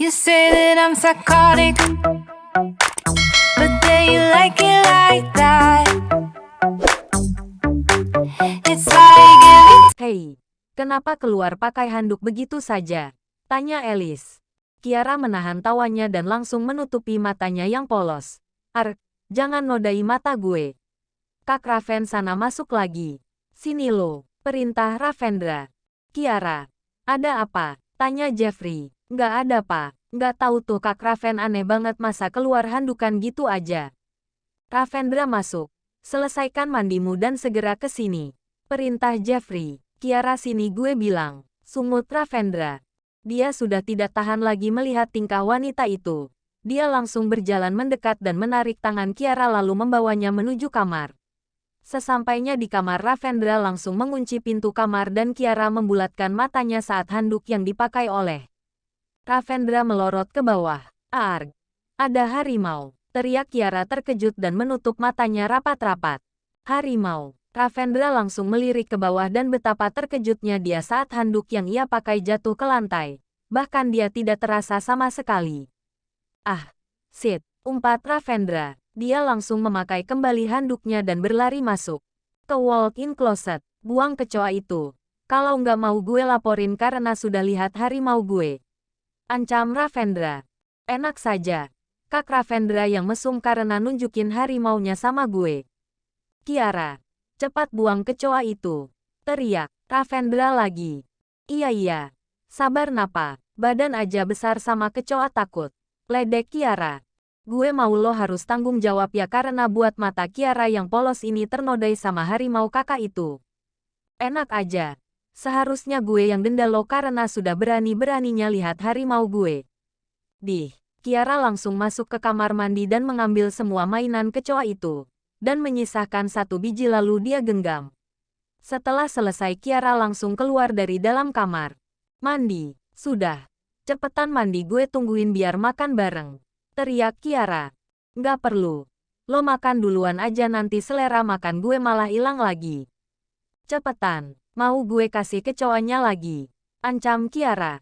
You say that I'm psychotic, but then you like it like that. It's like every Hei, kenapa keluar pakai handuk begitu saja? Tanya Alice. Kiara menahan tawanya dan langsung menutupi matanya yang polos. Jangan nodai mata gue. Kak Raven sana masuk lagi. Sini lo, perintah Ravendra. Kiara, ada apa? Tanya Jeffrey. Nggak ada pak. Nggak tahu tuh Kak Raven aneh banget masa keluar handukan gitu aja. Ravendra masuk. Selesaikan mandimu dan segera ke sini. Perintah Jeffrey. Kiara sini gue bilang. Sungut Ravendra. Dia sudah tidak tahan lagi melihat tingkah wanita itu. Dia langsung berjalan mendekat dan menarik tangan Kiara lalu membawanya menuju kamar. Sesampainya di kamar, Ravendra langsung mengunci pintu kamar dan Kiara membulatkan matanya saat handuk yang dipakai oleh Ravendra melorot ke bawah. Arg! Ada harimau! Teriak Kiara terkejut dan menutup matanya rapat-rapat. Harimau! Ravendra langsung melirik ke bawah dan betapa terkejutnya dia saat handuk yang ia pakai jatuh ke lantai. Bahkan dia tidak terasa sama sekali. Ah! Sit! Umpat Ravendra. Dia langsung memakai kembali handuknya dan berlari masuk ke walk-in closet. Buang kecoa itu. Kalau nggak mau gue laporin karena sudah lihat harimau gue. Ancam Ravendra. Enak saja. Kak Ravendra yang mesum karena nunjukin harimaunya sama gue. Kiara, cepat buang kecoa itu. Teriak Ravendra lagi. Iya. Sabar napa. Badan aja besar sama kecoa takut. Ledek Kiara. Gue mau lo harus tanggung jawab ya karena buat mata Kiara yang polos ini ternodai sama harimau kakak itu. Enak aja. Seharusnya gue yang denda lo karena sudah berani-beraninya lihat harimau gue. Kiara langsung masuk ke kamar mandi dan mengambil semua mainan kecoa itu. Dan menyisahkan satu biji lalu dia genggam. Setelah selesai Kiara langsung keluar dari dalam kamar. Mandi, sudah. Cepetan mandi gue tungguin biar makan bareng. Teriak Kiara. Nggak perlu. Lo makan duluan aja nanti selera makan gue malah hilang lagi. Cepetan. Mau gue kasih kecoanya lagi. Ancam Kiara.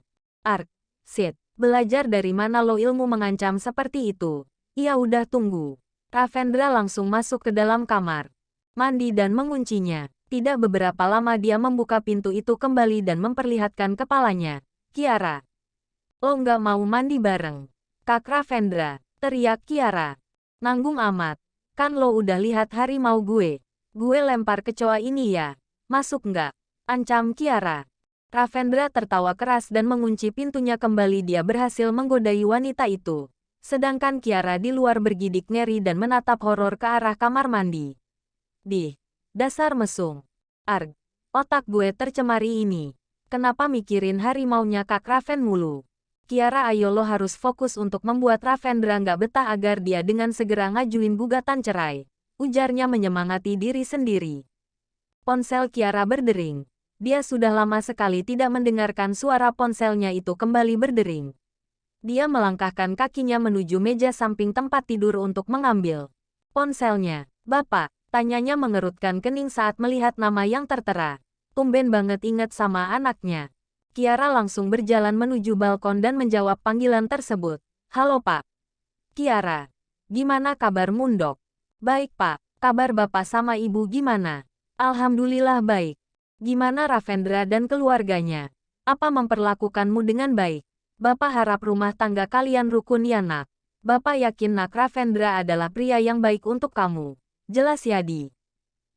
Sit. Belajar dari mana lo ilmu mengancam seperti itu? Ya udah tunggu. Ravendra langsung masuk ke dalam kamar. Mandi dan menguncinya. Tidak beberapa lama dia membuka pintu itu kembali dan memperlihatkan kepalanya. Kiara. Lo nggak mau mandi bareng? Kak Ravendra, teriak Kiara. Nanggung amat. Kan lo udah lihat harimau gue. Gue lempar kecoa ini ya. Masuk nggak? Ancam Kiara. Ravendra tertawa keras dan mengunci pintunya kembali. Dia berhasil menggodai wanita itu. Sedangkan Kiara di luar bergidik ngeri dan menatap horor ke arah kamar mandi. Dasar mesum. Arg. Otak gue tercemari ini. Kenapa mikirin harimaunya Kak Raven mulu? Kiara ayo lo harus fokus untuk membuat Ravendra nggak betah agar dia dengan segera ngajuin gugatan cerai. Ujarnya menyemangati diri sendiri. Ponsel Kiara berdering. Dia sudah lama sekali tidak mendengarkan suara ponselnya itu kembali berdering. Dia melangkahkan kakinya menuju meja samping tempat tidur untuk mengambil ponselnya. Bapak, tanyanya mengerutkan kening saat melihat nama yang tertera. Tumben banget inget sama anaknya. Kiara langsung berjalan menuju balkon dan menjawab panggilan tersebut. Halo Pak. Kiara. Gimana kabar Mundok? Baik Pak. Kabar Bapak sama Ibu gimana? Alhamdulillah baik. Gimana Ravendra dan keluarganya? Apa memperlakukanmu dengan baik? Bapak harap rumah tangga kalian rukun ya nak. Bapak yakin nak Ravendra adalah pria yang baik untuk kamu. Jelas Yadi.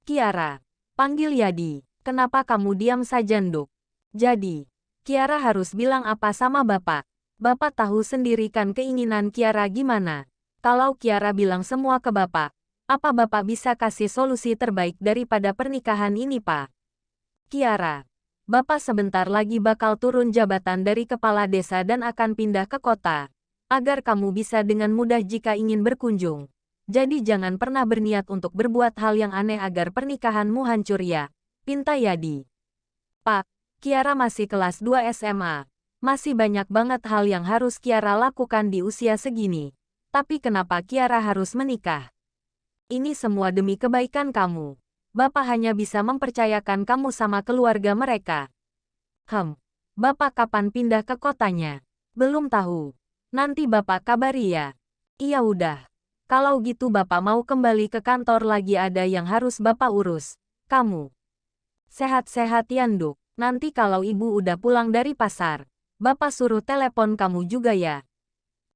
Kiara. Panggil Yadi. Kenapa kamu diam saja Nduk? Jadi. Kiara harus bilang apa sama Bapak? Bapak tahu sendiri kan keinginan Kiara gimana? Kalau Kiara bilang semua ke Bapak, apa Bapak bisa kasih solusi terbaik daripada pernikahan ini Pak? Kiara, Bapak sebentar lagi bakal turun jabatan dari kepala desa dan akan pindah ke kota. Agar kamu bisa dengan mudah jika ingin berkunjung. Jadi jangan pernah berniat untuk berbuat hal yang aneh agar pernikahanmu hancur ya. Pinta Yadi. Pak. Kiara masih kelas 2 SMA. Masih banyak banget hal yang harus Kiara lakukan di usia segini. Tapi kenapa Kiara harus menikah? Ini semua demi kebaikan kamu. Bapak hanya bisa mempercayakan kamu sama keluarga mereka. Bapak kapan pindah ke kotanya? Belum tahu. Nanti Bapak kabari ya. Iya udah. Kalau gitu Bapak mau kembali ke kantor lagi ada yang harus Bapak urus. Kamu sehat-sehat ya Nduk. Nanti kalau Ibu udah pulang dari pasar, Bapak suruh telepon kamu juga ya.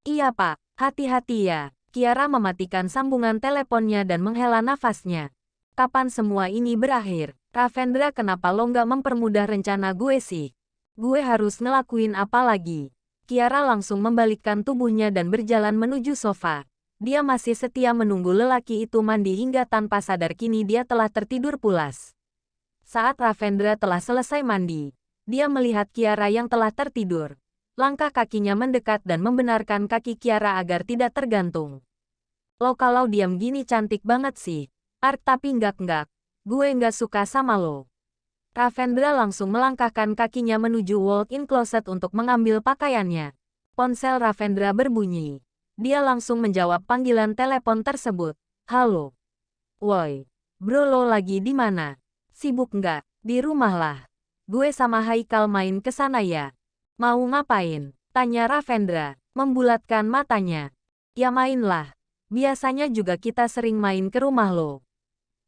Iya Pak, hati-hati ya. Kiara mematikan sambungan teleponnya dan menghela nafasnya. Kapan semua ini berakhir? Ravendra, kenapa lo nggak mempermudah rencana gue sih? Gue harus ngelakuin apa lagi? Kiara langsung membalikkan tubuhnya dan berjalan menuju sofa. Dia masih setia menunggu lelaki itu mandi hingga tanpa sadar kini dia telah tertidur pulas. Saat Ravendra telah selesai mandi, dia melihat Kiara yang telah tertidur. Langkah kakinya mendekat dan membenarkan kaki Kiara agar tidak tergantung. Lo kalau diam gini cantik banget sih. Tapi enggak. Gue nggak suka sama lo. Ravendra langsung melangkahkan kakinya menuju walk-in closet untuk mengambil pakaiannya. Ponsel Ravendra berbunyi. Dia langsung menjawab panggilan telepon tersebut. Halo. Woi. Bro, lo lagi di mana? Sibuk nggak? Di rumah lah. Gue sama Haikal main ke sana ya. Mau ngapain? Tanya Ravendra, membulatkan matanya. Ya mainlah. Biasanya juga kita sering main ke rumah lo.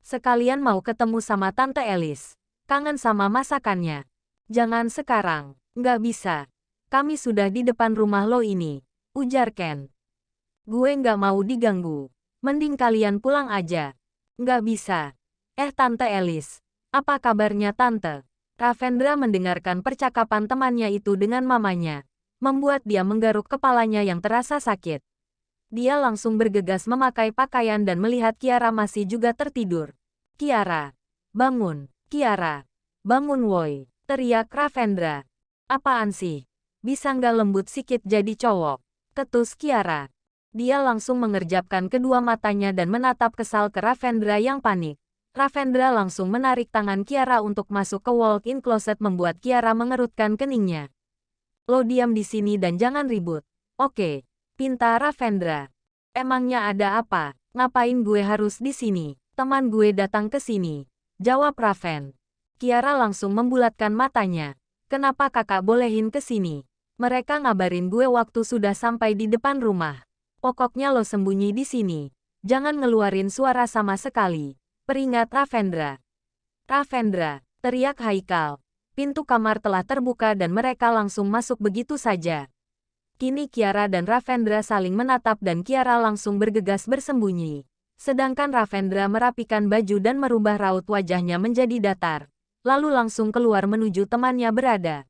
Sekalian mau ketemu sama Tante Elis. Kangen sama masakannya. Jangan sekarang. Nggak bisa. Kami sudah di depan rumah lo ini. Ujar Ken. Gue nggak mau diganggu. Mending kalian pulang aja. Nggak bisa. Tante Elis. Apa kabarnya Tante? Ravendra mendengarkan percakapan temannya itu dengan mamanya. Membuat dia menggaruk kepalanya yang terasa sakit. Dia langsung bergegas memakai pakaian dan melihat Kiara masih juga tertidur. Kiara. Bangun. Kiara. Bangun woi. Teriak Ravendra. Apaan sih? Bisa nggak lembut sikit jadi cowok? Ketus Kiara. Dia langsung mengerjapkan kedua matanya dan menatap kesal ke Ravendra yang panik. Ravendra langsung menarik tangan Kiara untuk masuk ke walk-in closet membuat Kiara mengerutkan keningnya. Lo diam di sini dan jangan ribut. Oke, pinta Ravendra. Emangnya ada apa? Ngapain gue harus di sini? Teman gue datang ke sini. Jawab Raven. Kiara langsung membulatkan matanya. Kenapa kakak bolehin ke sini? Mereka ngabarin gue waktu sudah sampai di depan rumah. Pokoknya lo sembunyi di sini. Jangan ngeluarin suara sama sekali. Peringat Ravendra. Ravendra, teriak Haikal. Pintu kamar telah terbuka dan mereka langsung masuk begitu saja. Kini Kiara dan Ravendra saling menatap dan Kiara langsung bergegas bersembunyi. Sedangkan Ravendra merapikan baju dan merubah raut wajahnya menjadi datar. Lalu langsung keluar menuju temannya berada.